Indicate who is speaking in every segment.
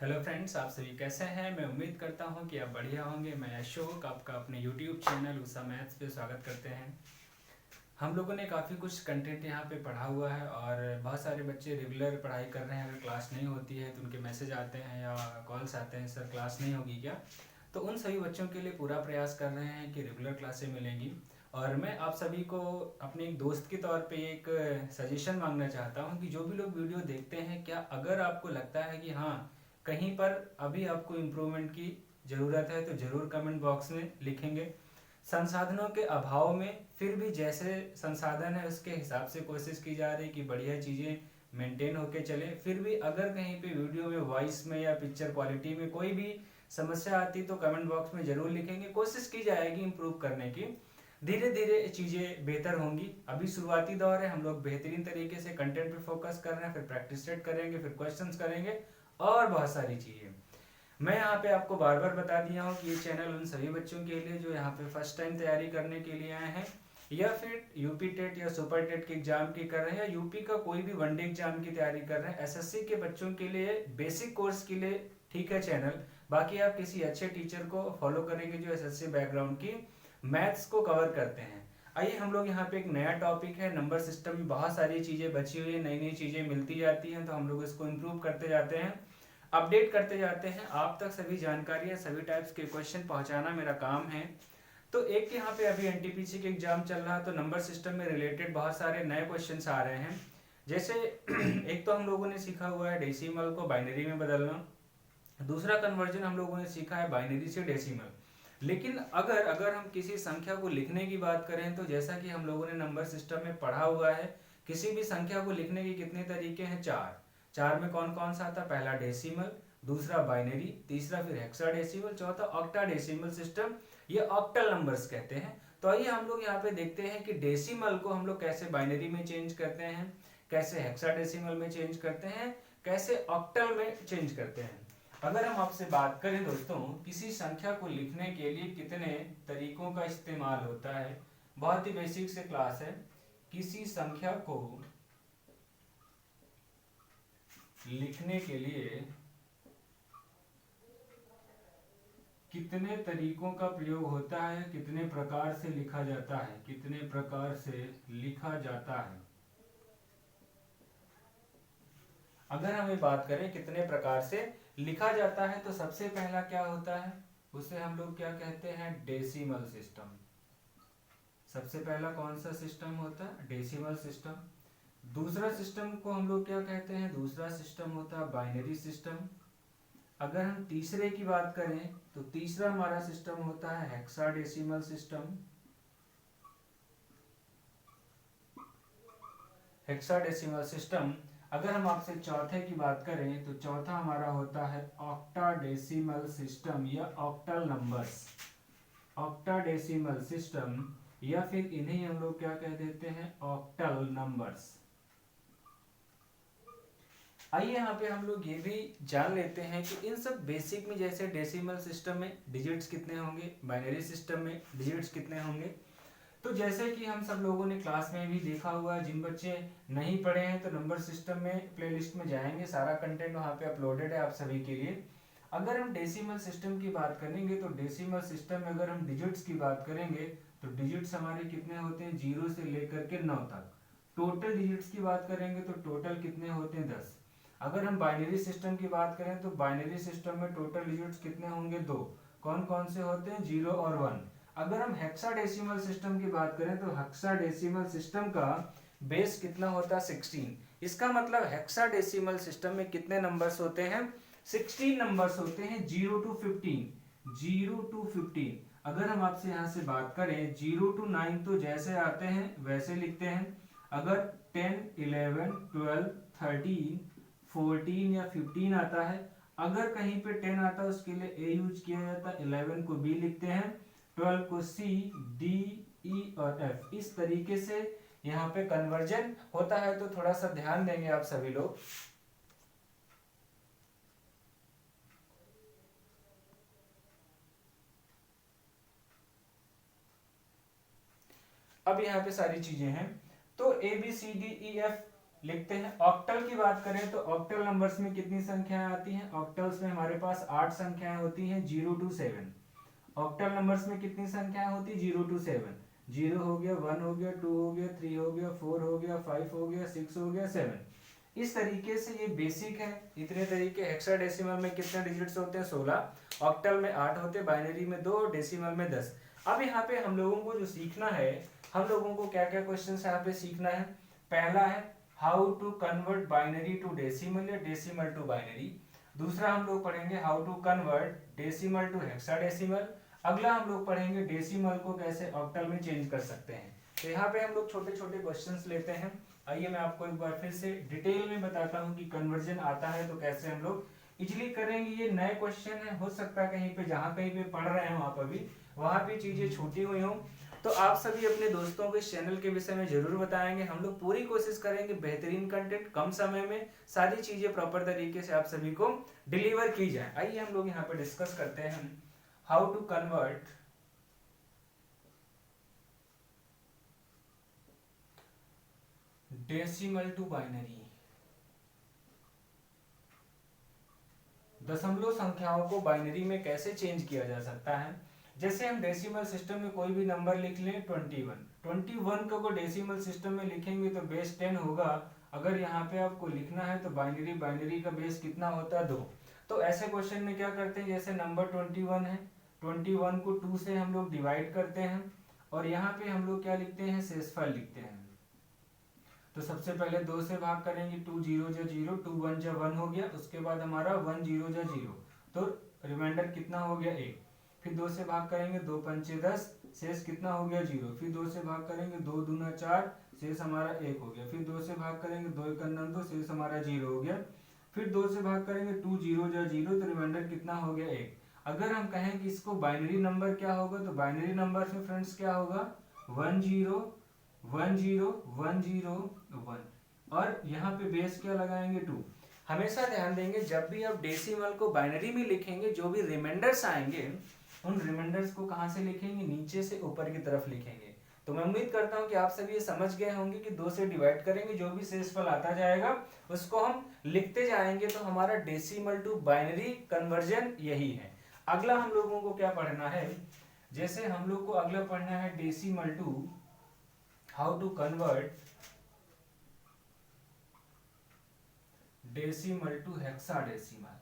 Speaker 1: Hello friends, आप सभी कैसे हैं। मैं उम्मीद करता हूं कि आप बढ़िया होंगे। मैं अशोक आपका अपने यूट्यूब चैनल उषा मैथ्स पे स्वागत करते हैं। हम लोगों ने काफ़ी कुछ कंटेंट यहाँ पे पढ़ा हुआ है और बहुत सारे बच्चे रेगुलर पढ़ाई कर रहे हैं। अगर क्लास नहीं होती है तो उनके मैसेज आते हैं या कॉल्स आते हैं, सर क्लास नहीं होगी क्या। तो उन सभी बच्चों के लिए पूरा प्रयास कर रहे हैं कि रेगुलर क्लासें मिलेंगी। और मैं आप सभी को अपने एक दोस्त के तौर पे एक सजेशन मांगना चाहता हूँ कि जो भी लोग वीडियो देखते हैं, क्या अगर आपको लगता है कि हाँ कहीं पर अभी आपको इम्प्रूवमेंट की ज़रूरत है तो ज़रूर कमेंट बॉक्स में लिखेंगे। संसाधनों के अभाव में फिर भी जैसे संसाधन है उसके हिसाब से कोशिश की जा रही कि बढ़िया चीज़ें मेंटेन होके चले। फिर भी अगर कहीं पे वीडियो में वॉइस में या पिक्चर क्वालिटी में कोई भी समस्या आती तो कमेंट बॉक्स में ज़रूर लिखेंगे। कोशिश की जाएगी इम्प्रूव करने की। धीरे धीरे चीज़ें बेहतर होंगी। अभी शुरुआती दौर है, हम लोग बेहतरीन तरीके से कंटेंट पे फोकस कर रहे हैं, फिर प्रैक्टिस सेट करेंगे, फिर क्वेश्चंस करेंगे और बहुत सारी चीज़ें। मैं यहाँ पे आपको बार बार बता दिया हूँ कि ये चैनल उन सभी बच्चों के लिए जो यहाँ पे फर्स्ट टाइम तैयारी करने के लिए आए हैं या फिर यूपी टेट या सुपर टेट के एग्जाम की कर रहे हैं या यूपी का कोई भी वनडे एग्जाम की तैयारी कर रहे हैं। एसएससी के बच्चों के लिए बेसिक कोर्स के लिए ठीक है चैनल। बाकी आप किसी अच्छे टीचर को फॉलो करेंगे जो एसएससी बैकग्राउंड की मैथ्स को कवर करते हैं। आइए हम लोग यहाँ पे एक नया टॉपिक है, नंबर सिस्टम में बहुत सारी चीज़ें बची हुई है, नई नई चीज़ें मिलती जाती हैं तो हम लोग इसको इम्प्रूव करते जाते हैं, अपडेट करते जाते हैं। आप तक सभी जानकारियां, सभी टाइप्स के क्वेश्चन पहुंचाना मेरा काम है। तो एक यहाँ पे अभी एनटीपीसी के एग्जाम चल रहा है तो नंबर सिस्टम में रिलेटेड बहुत सारे नए क्वेश्चंस आ रहे हैं। जैसे एक तो हम लोगों ने सीखा हुआ है डेसिमल को बाइनरी में बदलना। दूसरा कन्वर्जन हम लोगों ने सीखा है बाइनरी से डेसिमल। लेकिन अगर अगर हम किसी संख्या को लिखने की बात करें तो जैसा कि हम लोगों ने नंबर सिस्टम में पढ़ा हुआ है, किसी भी संख्या को लिखने के कितने तरीके हैं, चार। चार में कौन कौन सा आता है, पहला डेसिमल, दूसरा बाइनरी, तीसरा फिर हेक्साडेसिमल, चौथा ऑक्टाडेसिमल सिस्टम। ये ऑक्टल नंबर्स कहते हैं। तो आइए हम लोग यहाँ पे देखते हैं कि डेसिमल को हम लोग कैसे बाइनरी में चेंज करते हैं, कैसे हेक्साडेसिमल में चेंज करते हैं, कैसे ऑक्टल में चेंज करते हैं। अगर हम आपसे बात करें दोस्तों, किसी संख्या को लिखने के लिए कितने तरीकों का इस्तेमाल होता है, बहुत ही बेसिक से क्लास है। किसी संख्या को लिखने के लिए कितने तरीकों का प्रयोग होता है, कितने प्रकार से लिखा जाता है, कितने प्रकार से लिखा जाता है। अगर हम ये बात करें कितने प्रकार से लिखा जाता है तो सबसे पहला क्या होता है, उसे हम लोग क्या कहते हैं, डेसिमल सिस्टम। सबसे पहला कौन सा सिस्टम होता है, डेसिमल सिस्टम। दूसरा सिस्टम को हम लोग क्या कहते हैं, दूसरा सिस्टम होता है बाइनरी सिस्टम। अगर हम तीसरे की बात करें तो तीसरा हमारा सिस्टम होता है हेक्साडेसिमल सिस्टम। Hexadecimal system. अगर हम आपसे चौथे की बात करें तो चौथा हमारा होता है ऑक्टाडेसिमल सिस्टम या ऑक्टल नंबर्स। ऑक्टाडेसिमल सिस्टम या फिर इन्हें हम लोग क्या कह देते हैं, ऑक्टल नंबर्स। आइए यहाँ पे हम लोग ये भी जान लेते हैं कि इन सब बेसिक में, जैसे डेसिमल सिस्टम में डिजिट्स कितने होंगे, बाइनरी सिस्टम में डिजिट्स कितने होंगे। तो जैसे कि हम सब लोगों ने क्लास में भी देखा हुआ है, जिन बच्चे नहीं पढ़े हैं तो नंबर सिस्टम में प्लेलिस्ट में जाएंगे, सारा कंटेंट वहाँ पे अपलोडेड है आप सभी के लिए। अगर हम डेसिमल सिस्टम की बात करेंगे तो डेसिमल सिस्टम में अगर हम डिजिट्स की बात करेंगे तो डिजिट्स हमारे कितने होते हैं, 0 से लेकर के 9 तक। टोटल डिजिट्स की बात करेंगे तो टोटल कितने होते हैं, 10। अगर हम बाइनरी सिस्टम की बात करें तो बाइनरी सिस्टम में टोटल डिजिट्स कितने होंगे, 2। कौन कौन से होते हैं, 0 और 1। अगर हम हेक्साडेसिमल सिस्टम की बात करें तो हेक्साडेसिमल सिस्टम का बेस कितना होता है, 16। इसका मतलब हेक्साडेसिमल सिस्टम में कितने नंबर्स होते हैं, 16 नंबर्स होते हैं, 0 टू 15। 0 टू 15। अगर हम आपसे यहाँ से बात करें 0 टू 9 तो जैसे आते हैं वैसे लिखते हैं। अगर 10, 11, 12, 13, 14 या 15 आता है, अगर कहीं पे 10 आता है उसके लिए ए यूज किया जाता है, 11 को बी लिखते हैं, 12 को सी, डी, ई और एफ। इस तरीके से यहाँ पे कन्वर्जन होता है। तो थोड़ा सा ध्यान देंगे आप सभी लोग। अब यहाँ पे सारी चीजें हैं। तो A B C D E F लिखते हैं। ऑक्टल की बात करें तो ऑक्टल नंबर्स में कितनी संख्याएं आती हैं? ऑक्टल्स में हमारे पास 8 संख्याएं होती हैं, 0 to 7। ऑक्टल नंबर्स में कितनी संख्याएं होती? 0 to 7। 0 हो गया, 1 हो गया, 2 हो गया, 3 हो गया, 4 हो गया, 5 हो गया, 6 हो गया, 7। इस तरीके से ये बेसिक है। इतने तरीके। हेक्साडेसिमल में कितने डिजिट्स होते हैं? 16। ऑक्टल में 8 होते हैं, बाइनरी में 2, डेसिमल में 10। अब यहाँ पे हम लोगों को जो सीखना है, हम लोगों को क्या क्या क्वेश्चन यहाँ पे सीखना है। पहला है how to convert binary to decimal या डेसिमल टू बाइनरी। दूसरा हम लोग पढ़ेंगे how to convert decimal to hexadecimal. अगला हम लोग पढ़ेंगे डेसिमल को कैसे ऑक्टल में चेंज कर सकते हैं। तो यहाँ पे हम लोग छोटे छोटे क्वेश्चंस लेते हैं। आइए मैं आपको एक बार फिर से डिटेल में बताता हूँ कि कन्वर्जन आता है तो कैसे हम लोग इजिली करेंगे। ये नए क्वेश्चन है, हो सकता है कहीं पे जहाँ कहीं पे पढ़ रहे हो आप अभी वहाँ पे चीजें छूटी हुई हो, तो आप सभी अपने दोस्तों को इस चैनल के विषय में जरूर बताएंगे। हम लोग पूरी कोशिश करेंगे बेहतरीन कंटेंट कम समय में सारी चीजें प्रॉपर तरीके से आप सभी को डिलीवर की जाए। आइए हम लोग यहाँ पे डिस्कस करते हैं how to convert decimal to binary. दशमलव संख्याओं को बाइनरी में कैसे चेंज किया जा सकता है। जैसे हम डेसिमल सिस्टम में कोई भी नंबर लिख लें 21 को डेसिमल सिस्टम में लिखेंगे तो बेस 10 होगा। अगर यहाँ पे आपको लिखना है तो बाइनरी का बेस कितना होता है? 2। तो ऐसे क्वेश्चन में क्या करते हैं, जैसे नंबर 21 है, 21 को 2 से हम लोग डिवाइड करते हैं और यहाँ पे हम लोग क्या लिखते हैं? शेषफल लिखते हैं। तो सबसे पहले 2 से भाग करेंगे, 2 0 जा 0, 2 1 जा 1 हो गया। उसके बाद हमारा 1 0 जा 0, तो रिमाइंडर कितना हो गया? 1। फिर 2 से भाग करेंगे, 2 पंचे 10, शेष कितना हो गया? 0। फिर 2 से भाग करेंगे, 2 दूना 4, शेष हमारा 1 हो गया। फिर 2 से भाग करेंगे, 2 1 2, शेष हमारा 0 हो गया। फिर 2 से भाग करेंगे, 2 0 जा 0, तो रिमाइंडर कितना हो गया? 1। अगर हम कहें कि इसको बाइनरी नंबर क्या होगा, तो बाइनरी नंबर में फ्रेंड्स क्या होगा? 1 0 1 0 1 0 1, और यहाँ पे बेस क्या लगाएंगे? 2। हमेशा ध्यान देंगे जब भी आप डेसिमल को बाइनरी में लिखेंगे, जो भी रिमाइंडर्स आएंगे उन रिमाइंडर्स को कहाँ से लिखेंगे? नीचे से ऊपर की तरफ लिखेंगे। तो मैं उम्मीद करता हूँ कि आप सभी ये समझ गए होंगे कि 2 से डिवाइड करेंगे, जो भी शेषफल आता जाएगा उसको हम लिखते जाएंगे। तो हमारा डेसिमल टू बाइनरी कन्वर्जन यही है। अगला हम लोगों को क्या पढ़ना है, जैसे हम लोग को अगला पढ़ना है decimal to how to convert decimal to hexadecimal.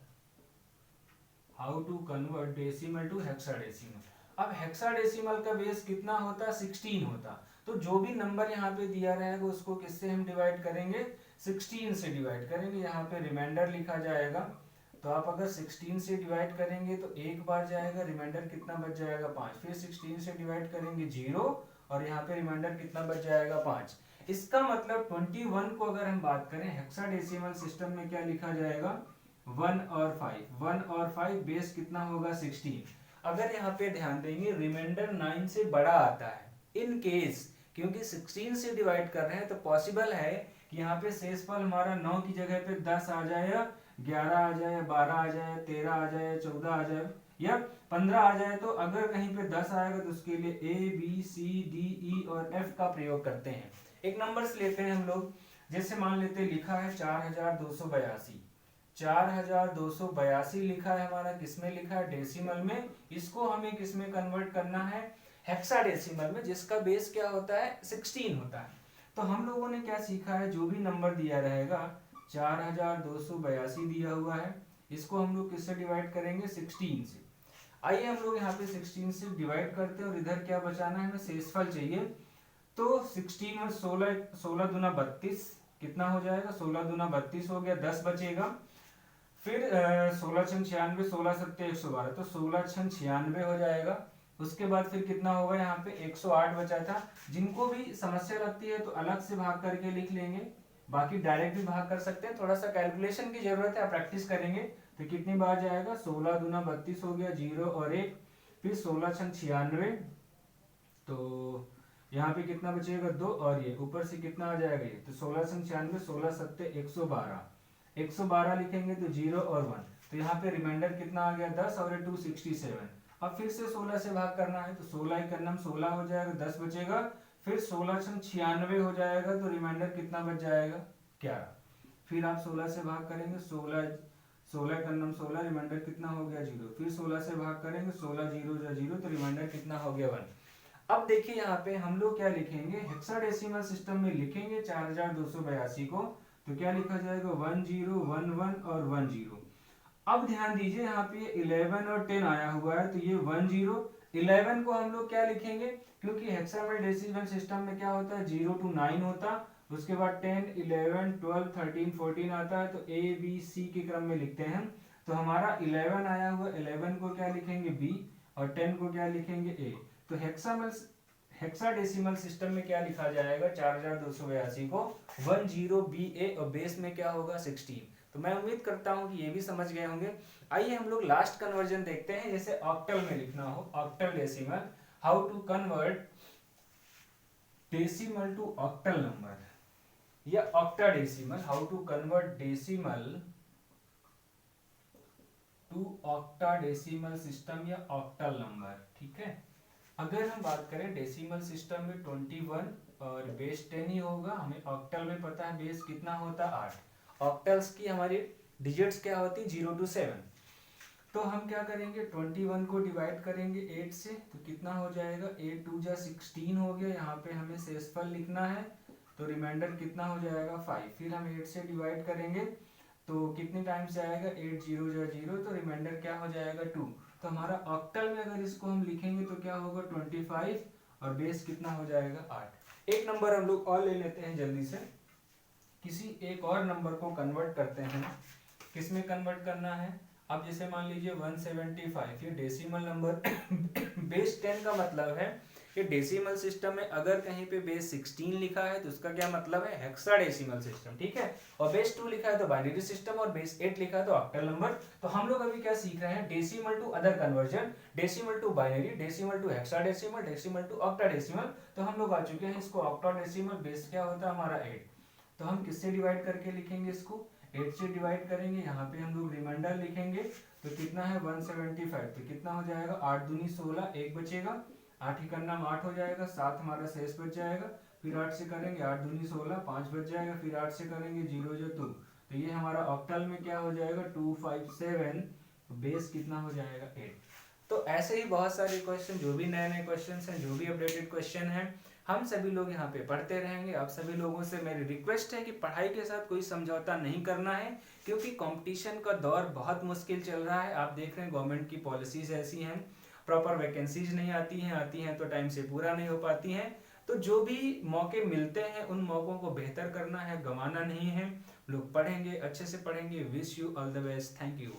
Speaker 1: How to convert decimal to hexadecimal. अब हेक्साडेसिमल का बेस कितना होता? 16 होता। तो जो भी नंबर यहाँ पे दिया रहेगा उसको किससे हम डिवाइड करेंगे? 16 से डिवाइड करेंगे। यहाँ पे रिमाइंडर लिखा जाएगा, तो आप अगर 16 से डिवाइड करेंगे तो एक बार जाएगा, रिमाइंडर कितना बच जाएगा? 5। फिर 16 से डिवाइड करेंगे 0, और यहाँ पे रिमाइंडर कितना बच जाएगा? 5। इसका मतलब 21 को अगर हम बात करें हेक्साडेसिमल सिस्टम में क्या लिखा जाएगा? 1 और 5। 1 और 5 बेस कितना होगा? 16। अगर यहाँ पे ध्यान देंगे रिमाइंडर 9 से बड़ा आता है इन केस, क्योंकि 16 से डिवाइड कर रहे हैं तो पॉसिबल है कि यहाँ पे शेषफल हमारा 9 की जगह पे 10 आ जाए, या 11 आ जाए, 12 आ जाए, 13 आ जाए, 14 आ जाए, या 15 आ जाए। तो अगर कहीं पे 10 आएगा तो उसके लिए A B C D E और F का प्रयोग करते हैं। एक नंबर्स लेते हैं हम लोग, जैसे मान लेते हैं लिखा है 4282। 4282 लिखा है हमारा, किसमें लिखा है? डेसिमल में। इसको हमें किसमें कन्वर्ट करना है? हेक्साडेसिमल में, जिसका बेस क्या होता है? 16 होता है। तो हम लोगों ने क्या सीखा है, जो भी नंबर दिया रहेगा 4282 दिया हुआ है, इसको हम लोग किससे डिवाइड करेंगे? 16 से। आइए हम लोग यहाँ पे 16 से डिवाइड करते हैं और इधर क्या बचाना है? हमें शेषफल चाहिए। तो 16 में 16 दूना 32, कितना हो जाएगा? 16 दूना 32 हो गया, 10 बचेगा। फिर 16 छंग 96, 16 सत्ते 112, तो 16 छंग 96 हो जाएगा। उसके बाद फिर कितना होगा? यहाँ पे 108 बचा था। जिनको भी समस्या लगती है तो अलग से भाग करके लिख लेंगे, बाकी डायरेक्ट भी भाग कर सकते हैं। थोड़ा सा कैलकुलेशन की जरूरत है, आप प्रैक्टिस करेंगे तो कितनी बार जाएगा? 16 दूना 32 हो गया, 0 और 1, फिर 16 छंग 96, तो यहाँ पे कितना बचेगा? 2, और ये ऊपर से कितना आ जाएगा? ये तो 16 छंग 96, 16 सत्ते 112, 112 लिखेंगे तो 0 और 1, तो यहाँ पे रिमाइंडर कितना आ गया? 10, और 267। अब फिर से 16 से भाग करना है, तो 16 एक नम 16 हो जाएगा, 10 बचेगा। फिर 16 छंग 96 हो जाएगा, तो रिमाइंडर कितना बच जाएगा? 11। फिर आप 16 से भाग करेंगे, 16 का नम 16, रिमाइंडर कितना हो गया 0। फिर 16 से भाग करेंगे, 16 0 जा 0, तो रिमाइंडर कितना हो गया 1। अब देखिए यहाँ पे हम लोग क्या लिखेंगे, हेक्साडेसिमल सिस्टम में लिखेंगे 4282 को, तो क्या लिखा जाएगा 10 11 और 10। अब ध्यान दीजिए यहाँ पे 11 और 10 आया हुआ है, तो ये 10 11 को हम लोग क्या लिखेंगे, क्योंकि हेक्साडेसिमल सिस्टम में क्या होता है 0 to 9 होता, उसके बाद 10 11 12 13 14 आता है, तो ए बी सी के क्रम में लिखते हैं। तो हमारा 11 आया हुआ, 11 को क्या लिखेंगे बी और 10 को क्या लिखेंगे ए। तो हेक्साडेसिमल सिस्टम में क्या लिखा जाएगा 4282 को 10 BA और बेस में क्या होगा 16। तो मैं उम्मीद करता हूं कि ये भी समझ गए होंगे। आइए हम लोग लास्ट कन्वर्जन देखते हैं, जैसे ऑक्टल में लिखना हो, octal decimal, how to convert decimal to octal number, या octadecimal, how to convert decimal to octadecimal system या ऑक्टल नंबर। ठीक है, अगर हम बात करें डेसिमल सिस्टम में 21 और बेस 10 ही होगा, हमें ऑक्टल में पता है बेस कितना होता है 8। ऑक्टल्स की हमारी डिजिट्स क्या होती है 0 to 7। तो हम क्या करेंगे 21 को डिवाइड करेंगे 8 से, तो कितना हो जाएगा 8 2 जा 16 हो गया। यहाँ पे हमें शेषफल लिखना है, तो रिमाइंडर कितना हो जाएगा 5। फिर हम 8 से डिवाइड करेंगे तो कितने टाइम्स जाएगा 8 0 जा 0, तो रिमाइंडर क्या हो जाएगा 2। तो हमारा ऑक्टल में अगर इसको हम लिखेंगे तो क्या होगा 25 और बेस कितना हो जाएगा 8। एक नंबर हम लोग और ले लेते हैं जल्दी से, किसी एक और नंबर को कन्वर्ट करते हैं। किस में कन्वर्ट करना है, अब जैसे मान लीजिए 175, ये डेसिमल नंबर बेस 10 का मतलब है कि डेसिमल सिस्टम में अगर कहीं पे बेस 16 लिखा है तो उसका क्या मतलब है हेक्साडेसिमल सिस्टम। ठीक है, और बेस 2 लिखा है तो बाइनरी सिस्टम, और बेस 8 लिखा है तो ऑक्टल नंबर। तो हम लोग अभी क्या सीख रहे हैं, decimal to other conversion, decimal to binary, decimal to hexadecimal, decimal to octadecimal. तो हम लोग आ चुके हैं इसको ऑक्टाडेसिमल, बेस क्या होता है हमारा 8। तो हम किससे डिवाइड करके लिखेंगे इसको, 8 से डिवाइड करेंगे। यहाँ पे हम लोग रिमाइंडर लिखेंगे, तो कितना है 175, तो कितना हो जाएगा 8 दूनी 16, एक बचेगा, 8 ही का नाम 8 हो जाएगा, 7 हमारा शेष बच जाएगा। फिर 8 से करेंगे 8 दूनी 16, 5 बच जाएगा, फिर 8 से करेंगे 0 जो 2, तो ये हमारा ऑक्टल में क्या हो जाएगा 257, बेस कितना हो जाएगा 8। तो ऐसे ही बहुत सारे क्वेश्चन, जो भी नए नए क्वेश्चन हैं, जो भी अपडेटेड क्वेश्चन हैं, हम सभी लोग यहाँ पे पढ़ते रहेंगे। आप सभी लोगों से मेरी रिक्वेस्ट है कि पढ़ाई के साथ कोई समझौता नहीं करना है, क्योंकि कंपटीशन का दौर बहुत मुश्किल चल रहा है। आप देख रहे हैं गवर्नमेंट की पॉलिसीज ऐसी हैं, प्रॉपर वैकेंसीज नहीं आती हैं तो टाइम से पूरा नहीं हो पाती हैं। तो जो भी मौके मिलते हैं उन मौकों को बेहतर करना है, गंवाना नहीं है। लोग पढ़ेंगे, अच्छे से पढ़ेंगे। Wish you all the best, thank you.